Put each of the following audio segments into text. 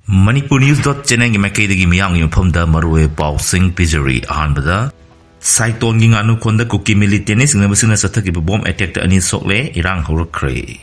Manipurnews.channel gi makai dagi miyang yu phomda marwe pausing pizuri ahanbada Saiton gi nganu khonda kuki militene singna basina sathaki bom attack ta ani sokle irang horokre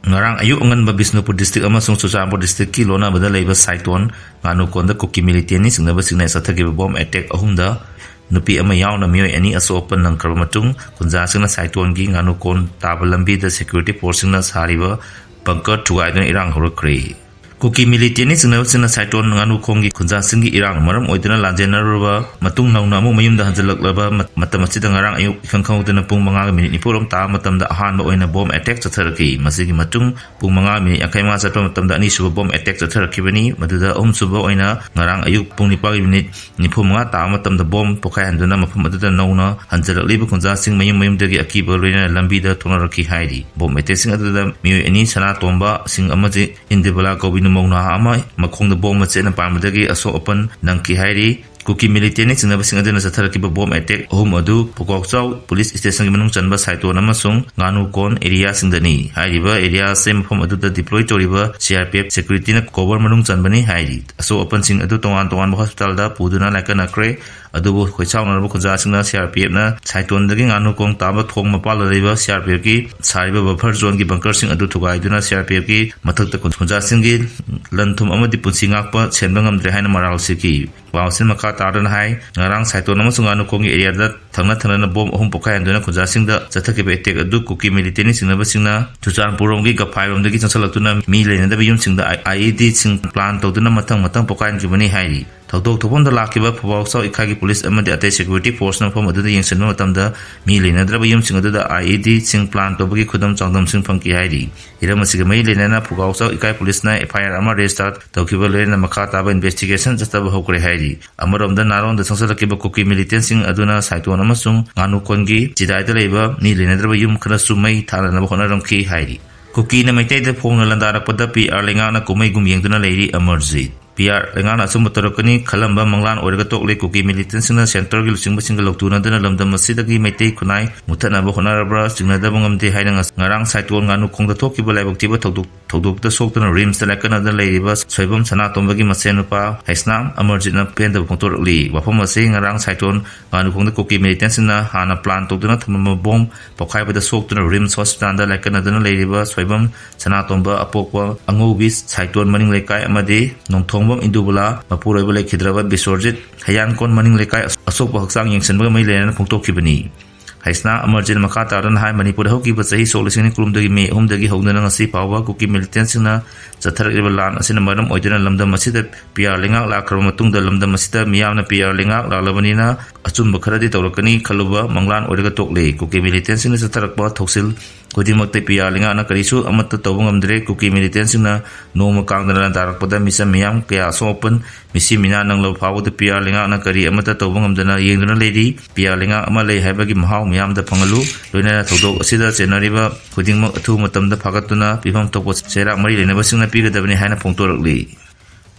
ngarang ayu ngan ba Bisnupur district amasung Churachandpur district ki lona bada leiba Saiton nganu khonda kuki militene singna basina sathaki bom attack ahumda nupi ama yauna miyoi ani aso open nang karmatung kunja singna Saiton gi nganu kon tabalambi the security force na sariba bunker thuai na irang horokre Kuki militene singna Saiton nganu khongi khunja singi irang maram oidana lanjenaruba matung nauna mu mayumda hanjalaklaba matamachida ngarang ayu khangkhawdana pung 5 minute ni purom ta matamda ahanba oina bom attack chatharaki masigi matung pung 5 minute akaima satpa matamda ani suba bom attack chatharaki bani maduda suba oina ngarang ayu pung 4 minute ni pung 5 ta matamda bom pokai handuna mafam aduda nauna hanjalakliba khunja sing mayumdagi akiba loina lambida thonaraki haidi bom attack sing aduda miyo ani sana tomba sing amaji indibala ko Mauna ama makhong da bom mache na parmadagi aso open nangki hairi Kuki militene singna basing aduna satharaki bom attack home adu Pukokchau police station gi manung chanba Saiton amasung nganu kon area singdani hairiba area sem phom adu da deploy toriba CRPF security na cover manung chanbani hairi aso open sing adu tongan hospital da puduna lakana kre adu khoichau na khunja singna CRPF na Saiton dagi nganu kong taba thong mapal leiba CRPF ki sariba buffer zone gi bunker sing adu thugai duna CRPF ki mathak ta khunja sing gi lanthum amadi punsingak pa chenbangam dre haina maral siki Wausin maka taran hai ngarang Saiton amasung anu kongi area da thangna bom ahum pokai anduna khunja singda chathaki be attack adu kuki militene singna basingna Churachandpur gi gaphairom dagi chansalakuna mi leina da yum singda IED sing plan tawduna matang pokai jibani hairi Thokdok thopon da lakiba Pukokchau ikhagi police amadi ate security force na phom adu yengsenma matamda mi leina da yum sing adu da IED sing plan tawbagi khudam changdam sing phangki hairi iramasiga mai leina na Pukokchau ikai police na FIR ama register tawkiba leina makha taba investigation jastaba hokre hairi amarom da naron da sangsalaki kuki militant sing aduna Saiton amasung nganu kongi jidai da leiba ni leina da yum khana sumai thana na khona ramki hairi kuki na maitai da phongna landarak pada PR lenga na kumai gum yengduna leiri amarjit PR lenga na sumutarokani khalamba manglan orga tokle kuki militant singna center gi lusing basing loktuna dana lamdam masidagi maitai kunai muthana ba khona rabra singna da bangamte haina ngarang Saiton nganu khongda thokiba laibok tiba thokdok da soktana rims da lakana da leiriba soibam sana tombagi masenupa haisnam amarjit na penda khongtorli wafam ase ngarang Saiton nganu khongda kuki militant singna hana plan tokduna thamma bom pokai ba da soktana rims hospital da lakana da leiriba soibam sana tomba apokwa angobis Saiton maning lekai amade nongthong bom indubula mapuroiba lekhidraba bisorjit hayan kon maning lekai asokba haksang yengsenba mai lena khongtokibani haisna amarjin makha taran hai Manipur hoki ba sahi solution kulumdagi me homdagi hogna ngasi pawa kuki militant singna chatharib lan asina maram oidana lamdam masida PR lenga la kram matung da lamdam masida miyamna PR lenga la labanina achumba kharadi tawrakani khaluba manglan oidaga tokle kuki militant singna chatharakba thoksil Kudimakte PR lenga na karisu amatta tawbangam dre kuki militant singna noma kangdana darakpada misa miyam kaya sopen misi mina nang lo pawu de PR lenga na kari amatta tawbangam dana yengduna ledi PR lenga ama lei haibagi mahau miyam da phangalu loina thodok asida chenariba kudingmak athu matamda phagatuna pifam tokpo serak mari lena basingna pigadabani haina phongtorakli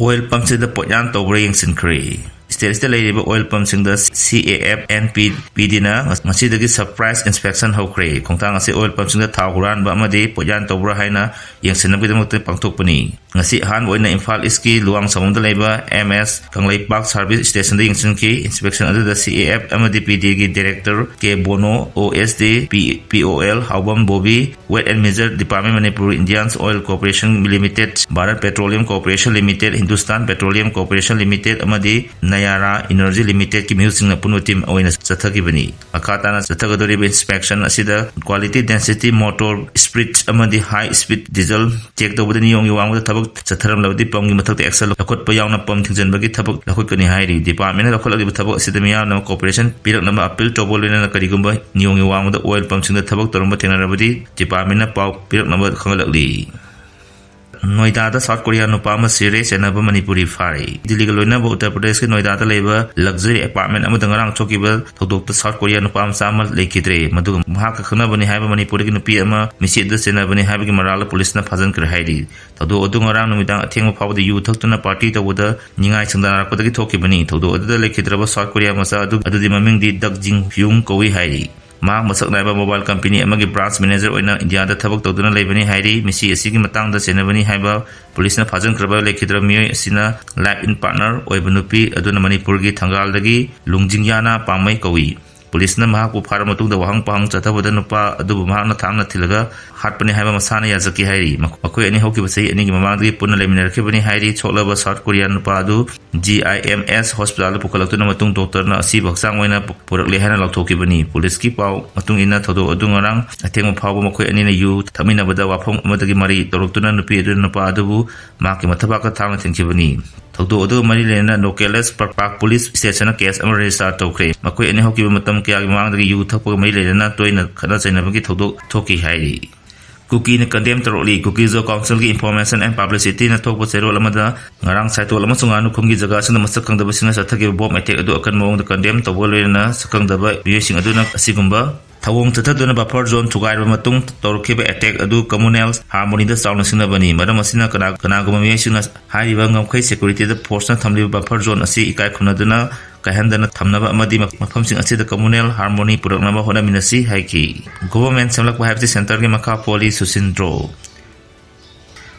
oil pump se da potyan tawbre yengsin kre State Labor Oil Pump sing the CAF NPD na masidagi surprise inspection hokre khongtang ase oil pump sing the thawran ba amadi pojan tobra haina yengsenam gidamote pangthokpani ngasi han oina Imphal East ki luang samungda leba MS Kanglei Park Service Station da yengsen ki inspection adu the CAF amadi PD gi director K Bono OSD POL Haubam Bobby Wet and Measure Department Manipur Indians Oil Corporation Limited Bharat Petroleum Corporation Limited Hindustan Petroleum Corporation Limited amadi Nayara Energy Limited ki musing na puno team oina chathakibani akatana chathagadori inspection asida quality density motor spirit amadi high speed diesel check tawbadani yong yawang thabak chatharam lawdi pamgi mathakte excel lakot pa yawna pam thingjanbagi thabak lakhotkani hairi department lakholagi thabak asida miya na corporation pirak nama appeal tobolina na karigumba niyong yawang da oil pump sing da thabak toromba thenarabadi department na pau pirak nama khangalakli Noida da South Korea no pama series and aba Manipuri fari Delhi loina ba Uttar Pradesh ke Noida da leba luxury apartment amada ngarang chokiba thodok da South Korea no pam samal lekidre madu mahaka khana bani haiba Manipur ki nupi ama misi da sena bani haiba ki marala police na phajan kar haidi thodo odu ngarang numidang atheng phawda yu thakna party ta woda ningai changdana rakpada ki thokibani thodo odu da lekidra ba South Korea masa adu di maming di dakjing hyung kowi haidi ꯃꯍꯥꯛ ꯃꯁꯛ ꯅꯥꯏꯕ mobile company ꯑꯃꯒꯤ branch manager ꯑꯣꯏꯅ ꯏꯟꯗꯤꯌꯥꯗ ꯊꯕꯛ ꯇꯧꯗꯨꯅ ꯂꯩꯕꯅꯤ ꯍꯥꯏꯔꯤ ꯃꯁꯤ ꯑꯁꯤꯒꯤ ꯃꯇꯥꯡꯗ ꯆꯦꯟꯅꯕꯅꯤ ꯍꯥꯏꯕ ꯄꯨꯂꯤꯁꯅ ꯐꯥꯖꯤꯟꯈ꯭ꯔꯕ ꯂꯩꯈꯤꯗ꯭ꯔꯕ ꯃꯤꯑꯣꯏ ꯑꯁꯤꯅ ꯂꯥꯏꯐ ꯏꯟ ꯄꯥꯔꯠꯅꯔ ꯑꯣꯏꯕ ꯅꯨꯄꯤ ꯑꯗꯨꯅ ꯃꯅꯤꯄꯨꯔꯒꯤ ꯊꯪꯒꯥꯜꯗꯒꯤ ꯂꯨꯡꯖꯤꯡꯌꯥꯅ ꯄꯥꯝꯃꯩ ꯀꯧꯏ ꯄꯨꯂꯤꯁꯅ ꯃꯍꯥꯛꯄꯨ ꯐꯥꯔ ꯃꯇꯨꯡꯗ ꯋꯥꯍꯪ ꯄꯥꯍꯪ ꯆꯠꯊꯕꯗ ꯅꯨꯄꯥ ꯑꯗꯨꯕꯨ ꯃꯍꯥꯛꯅ ꯊꯥꯡꯅ ꯊꯤꯜꯂꯒ ꯍꯥꯠꯄꯅꯤ ꯍꯥꯏꯕ ꯃꯁꯥꯅ ꯌꯥꯖꯈꯤ ꯍꯥꯏꯔꯤ ꯃꯈꯣꯏ ꯑꯅꯤ ꯍꯧꯈꯤꯕ ꯆꯍꯤ ꯑꯅꯤꯒꯤ ꯃꯃꯥꯡꯗꯒꯤ ꯄꯨꯟꯅ ꯂꯩꯃꯤꯟꯅꯔꯛꯈꯤꯕꯅꯤ ꯍꯥꯏꯔꯤ ꯁꯣꯛꯂꯕ ꯁꯥꯎꯊ ꯀꯣꯔꯤꯌꯥꯟ ꯅꯨꯄꯥ ꯑꯗꯨ GIMS ꯍꯣꯁꯄꯤꯇꯥꯜꯗ ꯄꯨꯈꯠꯂꯛꯇꯨꯅ ꯃꯇꯨꯡ ꯗꯣꯛꯇꯔꯅ ꯑꯁꯤꯕ ꯍꯛꯆꯥꯡ ꯑꯣꯏꯅ ꯄꯨꯔꯛꯂꯦ ꯍꯥꯏꯅ ꯂꯥꯎꯊꯣꯛꯈꯤꯕꯅꯤ ꯄꯨꯂꯤꯁꯀꯤ ꯄꯥꯎ ꯃꯇꯨꯡ ꯏꯟꯅ ꯊꯧꯗꯣꯛ ꯑꯗꯨ ꯉꯔꯥꯡ ꯑꯊꯦꯡꯕ ꯐꯥꯎꯕ ꯃꯈꯣꯏ ꯑꯅꯤꯅ ꯌꯨ ꯊꯛꯃꯤꯟꯅꯕꯗ ꯋꯥꯐꯝ ꯑꯃꯗꯒꯤ ꯃꯔꯤ ꯇꯧꯔꯛꯇꯨꯅ ꯅꯨꯄꯤ ꯑꯗꯨꯅ ꯅꯨꯄꯥ ꯑꯗꯨꯕꯨ ꯃꯍꯥꯛꯀꯤ ꯃꯊꯕꯥꯛꯇ ꯊꯥꯡꯅ ꯊꯤꯟꯈꯤꯕꯅꯤ ꯊꯧꯗꯣꯛ ꯑꯗꯨꯒ ꯃꯔꯤ ꯂꯩꯅꯅ ꯅꯣꯀꯦꯂꯦꯁ ꯄꯥꯔꯛ ꯄꯨꯂꯤꯁ ꯁ꯭ꯇꯦꯁꯟꯅ ꯀꯦꯁ ꯑꯃ ꯔꯦꯖꯤꯁꯇꯔ ꯇꯧꯈ꯭ꯔꯦ ꯃꯈꯣꯏ ꯑꯅꯤ ꯍꯧꯈꯤꯕ ꯃꯇꯝ ꯀꯌꯥꯒꯤ ꯃꯃꯥꯡꯗꯒꯤ ꯌꯨ ꯊꯛꯄꯒ ꯃꯔꯤ ꯂꯩꯅꯅ ꯇꯣꯏꯅ ꯈꯠꯅ ꯆꯩꯅꯕꯒꯤ ꯊꯧꯗꯣꯛ ꯊꯣꯛꯈꯤ ꯍꯥꯏꯔꯤ ꯀꯨꯀꯤꯅ ꯀꯟꯗꯦꯝ ꯇꯧꯔꯛꯂꯤ ꯀꯨꯀꯤꯖꯣ ꯀꯥꯎꯟꯁꯤꯜꯒꯤ ꯏꯟꯐꯣꯔꯃꯦꯁꯟ ꯑꯦꯟड ꯄꯕ꯭ꯂꯤꯁꯤꯇꯤꯅ ꯊꯣꯛꯄ ꯆꯦꯔꯣꯜ ꯑꯃꯗ ꯉꯔꯥꯡ ꯁꯥꯏꯇꯣꯜ ꯑꯃꯁꯨꯡ ꯉꯥꯅꯨꯈꯨꯝꯒꯤ ꯖꯒꯥꯁꯤꯡꯗ ꯃꯁꯛ ꯈꯪꯗꯕꯁꯤꯡꯅ ꯆꯠꯊꯈꯤꯕ ꯕꯣꯝ ꯑꯦꯇꯦꯛ ꯑꯗꯨ ꯑꯀꯟꯕ ꯃꯑꯣꯡꯗ ꯀꯟꯗꯦꯝ ꯇꯧꯕꯒ ꯂꯣꯏꯅꯅ ꯁꯛꯈꯪꯗꯕ ꯃꯤꯑꯣꯏꯁꯤꯡ ꯑꯗꯨꯅ ꯑꯁꯤꯒꯨꯝꯕ ꯊꯧꯑꯣꯡ ꯆꯠꯊꯗꯨꯅ ꯕꯐꯔ ꯖꯣꯟ ꯊꯨꯒꯥꯏꯔꯕ ꯃꯇꯨꯡ ꯇꯧꯔꯛꯈꯤꯕ ꯑꯦꯇꯦꯛ ꯑꯗꯨ ꯀꯝꯃꯨꯅꯦꯜ ꯍꯥꯔꯃꯣꯅꯤꯗ ꯆꯥꯎꯅ ꯁꯤꯡꯅꯕꯅꯤ ꯃꯔꯝ ꯑꯁꯤꯅ ꯀꯅꯥꯒꯨꯝꯕ ꯃꯤꯑꯣꯏꯁꯤꯡꯅ ꯍꯥꯏꯔꯤꯕ ꯉꯝꯈꯩ ꯁꯦꯀ꯭ꯌꯨꯔꯤꯇꯤꯗ ꯐꯣꯔꯁꯅ ꯊꯝꯂꯤꯕ ꯕꯐꯔ ꯖꯣꯟ ꯑꯁꯤ ꯏꯀꯥꯏ ꯈꯨꯝꯅꯗꯨꯅ ꯀꯥꯏꯍꯟꯗꯅ ꯊꯝꯅꯕ ꯑꯃꯗꯤ ꯃꯐꯝꯁꯤꯡ ꯑꯁꯤꯗ ꯀꯝꯃꯨꯅꯦꯜ ꯍꯥꯔꯃꯣꯅꯤ ꯄꯨꯔꯛꯅꯕ ꯍꯣꯠꯅꯃꯤꯟꯅꯁꯤ ꯍꯥꯏꯈꯤ ꯒꯣꯚꯔꯟꯃꯦꯟꯠ ꯁꯦꯝꯂꯛꯄ ꯍꯥꯏꯕꯁꯤ ꯁꯦꯟꯇꯔꯒꯤ ꯃꯈꯥ ꯄꯣꯜꯂꯤ ꯁꯨꯁꯤꯟꯗ꯭ꯔꯣ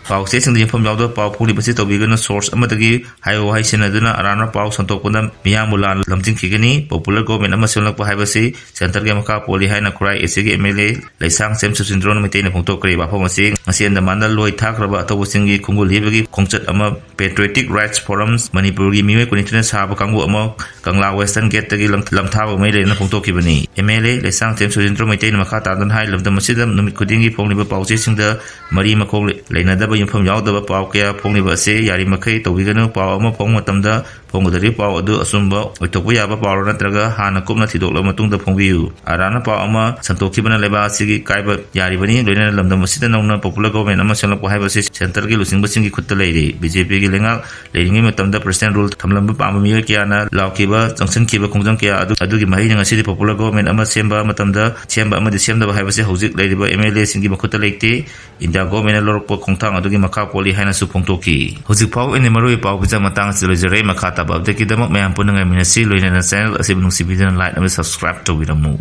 ꯄꯥꯎꯆꯦꯁꯤꯡꯗ ꯌꯨꯝꯐꯝ ꯌꯥꯎꯗꯕ ꯄꯥꯎ ꯐꯣꯡꯂꯤꯕꯁꯤ ꯇꯧꯕꯤꯒꯅꯨ ꯁꯣꯔꯁ ꯑꯃꯗꯒꯤ ꯍꯥꯏꯕ ꯋꯥꯍꯩ ꯁꯤꯖꯤꯟꯅꯗꯨꯅ ꯑꯔꯥꯟꯕ ꯄꯥꯎ ꯁꯟꯗꯣꯛꯄꯗ ꯃꯤꯌꯥꯝꯕꯨ ꯂꯥꯟꯅ ꯂꯝꯖꯤꯡꯈꯤꯒꯅꯤ ꯄꯣꯄꯨꯂꯔ ꯒꯣꯚꯔꯟꯃꯦꯟꯠ ꯑꯃ ꯁꯦꯝꯂꯛꯄ ꯍꯥꯏꯕꯁꯤ ꯁꯦꯟꯇꯔꯒꯤ ꯃꯈꯥ ꯄꯣꯜꯂꯤ ꯍꯥꯏꯅ ꯈꯨꯔꯥꯏ ꯑꯦꯁꯤꯒꯤ MLA ꯂꯩꯁꯥꯡꯊꯦꯝ ꯁꯨꯁꯤꯟꯗ꯭ꯔꯣꯅ ꯃꯩꯇꯩꯅ ꯐꯣꯡꯗꯣꯛꯈ꯭ꯔꯦ ꯋꯥꯐꯝ ꯑꯁꯤ ꯉꯁꯤ ꯑꯟꯗꯃꯥꯟꯗ ꯂꯣꯏ ꯊꯥꯈ꯭ꯔꯕ ꯑꯇꯧꯕꯁꯤꯡꯒꯤ ꯈꯣꯡꯒꯨꯜ ꯂꯤꯕꯒꯤ ꯈꯣꯡꯆꯠ ꯑꯃ ꯄꯦꯇ꯭ꯔꯤꯌꯣꯇꯤꯛ ꯔꯥꯏꯠꯁ ꯐꯣꯔꯝ ꯃꯅꯤꯄꯨꯔꯒꯤ ꯃꯤꯑꯣꯏ ꯀꯨꯟꯅꯤꯊꯣꯏꯅ ꯁꯥꯕ ꯀꯥꯡꯕꯨ ꯑꯃ ꯀꯪꯂꯥ ꯋꯦꯁꯇꯔꯟ ꯒꯦꯠꯇꯒꯤ ꯂꯝꯊꯥꯕ ꯃꯔꯤ ꯂꯩꯅꯅ ꯐꯣꯡꯗꯣꯛꯈꯤꯕꯅꯤ MLA ꯂꯩꯁꯥꯡꯊꯦꯝ ꯁꯨꯁꯤꯟꯗ꯭ꯔꯣ ꯃꯩꯇꯩꯅ ꯃꯈꯥ ꯇꯥꯗꯨꯅ ꯍꯥꯏ ꯂꯝꯗꯝ ꯑꯁꯤꯗ ꯅꯨꯃꯤꯠ ꯈꯨꯗꯤꯡꯒꯤ ꯐꯣꯡꯂꯤꯕ ꯄꯥꯎꯆꯦꯁꯤꯡꯗ ꯃꯔꯤ ꯃꯈꯣꯡ ꯂꯩꯅꯗꯕ ꯌꯨꯝꯐꯝ ꯌꯥꯎꯗꯕ ꯄꯥꯎ ꯀꯌꯥ ꯐꯣꯡꯂꯤꯕ ꯑꯁꯤ ꯌꯥꯔꯤꯃꯈꯩ ꯇꯧꯕꯤꯒꯅꯨ ꯄꯥꯎ ꯑꯃ ꯐꯣꯡꯕ ꯃꯇꯝꯗ ꯐꯣꯡꯒꯗꯧꯔꯤꯕ ꯄꯥꯎ ꯑꯗꯨ ꯑꯆꯨꯝꯕ ꯑꯣꯏꯊꯣꯛꯄ ꯌꯥꯕ ꯄꯥꯎꯔ ꯅꯠꯇ꯭ꯔꯒ ꯍꯥꯟꯅ ꯀꯨꯞꯅ ꯊꯤꯗꯣꯛꯂꯕ ꯃꯇꯨꯡꯗ ꯐꯣꯡꯕꯤꯌꯨ ꯑꯔꯥꯟꯕ ꯄꯥꯎ ꯑꯃ ꯁꯟꯇꯣꯛꯈꯤꯕꯅ ꯂꯩꯕꯥꯛ ꯑꯁꯤꯒꯤ ꯀꯥꯏꯕ ꯌꯥꯔꯤꯕꯅꯤ ꯂꯣꯏꯅꯅ ꯂꯝꯗꯝ ꯑꯁꯤꯗ ꯅꯧꯅ ꯄꯣꯄꯨꯂꯔ ꯒꯣꯚꯔꯟꯃꯦꯟꯠ ꯑꯃ ꯁꯦꯝꯂꯛꯄ ꯍꯥꯏꯕꯁꯤ ꯁꯦꯟꯇꯔꯒꯤ ꯂꯨꯆꯤꯡꯕꯁꯤꯡꯒꯤ ꯈꯨꯠꯇ ꯂꯩꯔꯤ BJPꯒꯤ ꯂꯩꯉꯥꯛ ꯂꯩꯔꯤꯉꯩ ꯃꯇꯝꯗ ꯄ꯭ꯔꯁꯤꯗꯦꯟꯠ ꯔꯨꯜ ꯊꯝꯂꯝꯕ ꯄꯥꯝꯕ ꯃꯤꯑꯣꯏ ꯀꯌꯥꯅ ꯂꯥꯎꯈꯤꯕ ꯆꯪꯁꯤꯟꯈꯤꯕ ꯈꯣꯡꯖꯪ ꯀꯌꯥ ꯑꯗꯨꯒꯤ ꯃꯍꯩꯅ ꯉꯁꯤꯗꯤ ꯄꯣꯄꯨꯂꯔ ꯒꯣꯚꯔꯟꯃꯦꯟꯠ ꯑꯃ ꯁꯦꯝꯕ ꯃꯇꯝꯗ ꯁꯦꯝꯕ ꯑꯃꯗꯤ ꯁꯦꯝꯗꯕ ꯍꯥꯏꯕꯁꯤ ꯍꯧꯖꯤꯛ ꯂꯩꯔꯤꯕ MLAꯁꯤꯡꯒꯤ ꯃꯈꯨꯠꯇ ꯂꯩꯇꯦ ꯏꯟꯗꯤꯌꯥ ꯒꯣꯚꯔꯟꯃꯦꯟꯠꯅ ꯂꯧꯔꯛꯄ ꯈꯣꯡꯊꯥꯡ ꯑꯗꯨꯒꯤ ꯃꯈꯥ ꯄꯣꯜꯂꯤ ꯍꯥꯏꯅꯁꯨ ꯐꯣꯡꯗꯣꯛꯈꯤ ꯍꯧꯖꯤꯛ ꯐꯥꯎꯕ ꯑꯩꯅ ꯃꯔꯨꯑꯣꯏꯕ ꯄꯥꯎ ꯄꯤꯖ ꯃꯇꯥꯡ ꯑꯁꯤꯗ ꯂꯣꯏꯖꯔꯦ ꯃꯈꯥ ꯇꯥꯕ ꯑꯞꯗꯦꯠꯀꯤꯗꯃꯛ ꯃꯌꯥꯝ ꯄꯨꯟꯅ ꯉꯥꯏꯃꯤꯟꯅꯁꯤ ꯂꯣꯏꯅꯅ ꯆꯦꯅꯦꯜ ꯑꯁꯤꯕꯨ ꯅꯨꯡꯁꯤꯕꯤꯗꯨꯅ ꯂꯥꯏꯛ ꯑꯃꯁꯨꯡ ꯁꯕꯁꯀ꯭ꯔꯥꯏꯕ ꯇꯧꯕꯤꯔꯝꯃꯨ